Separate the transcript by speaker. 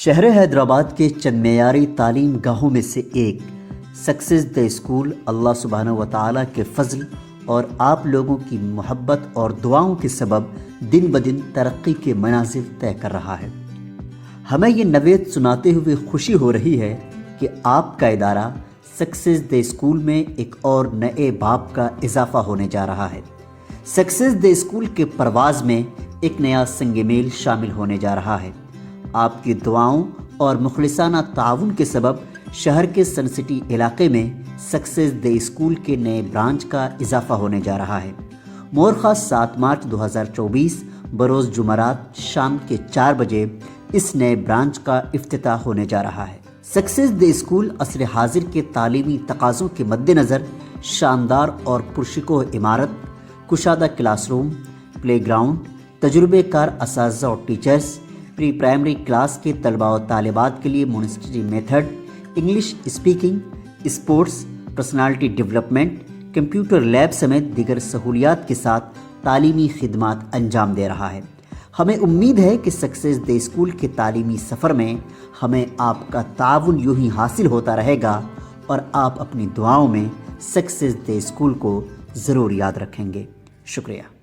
Speaker 1: شہر حیدرآباد کے چند معیاری تعلیم گاہوں میں سے ایک سکسیس دی اسکول اللہ سبحانہ و تعالیٰ کے فضل اور آپ لوگوں کی محبت اور دعاؤں کے سبب دن بدن ترقی کے منازل طے کر رہا ہے۔ ہمیں یہ نوید سناتے ہوئے خوشی ہو رہی ہے کہ آپ کا ادارہ سکسیس دی اسکول میں ایک اور نئے باب کا اضافہ ہونے جا رہا ہے۔ سکسیس دی اسکول کے پرواز میں ایک نیا سنگ میل شامل ہونے جا رہا ہے۔ آپ کی دعاؤں اور مخلصانہ تعاون کے سبب شہر کے سن سٹی علاقے میں سکسیس دی اسکول کے نئے برانچ کا اضافہ ہونے جا رہا ہے۔ مورخہ 7 مارچ 2024 بروز جمعرات شام کے 4 بجے اس نئے برانچ کا افتتاح ہونے جا رہا ہے۔ سکسیس دی اسکول عصر حاضر کے تعلیمی تقاضوں کے مد نظر شاندار اور پرشکوہ عمارت، کشادہ کلاس روم، پلے گراؤنڈ، تجربے کار اساتذہ اور ٹیچرز، پری پرائمری کلاس کے طلباء و طالبات کے لیے Montessori method, English speaking, sports, personality development, computer lab سمیت دیگر سہولیات کے ساتھ تعلیمی خدمات انجام دے رہا ہے۔ ہمیں امید ہے کہ سکسیس دی اسکول کے تعلیمی سفر میں ہمیں آپ کا تعاون یوں ہی حاصل ہوتا رہے گا اور آپ اپنی دعاؤں میں سکسیس دی اسکول کو ضرور یاد رکھیں گے۔ شکریہ۔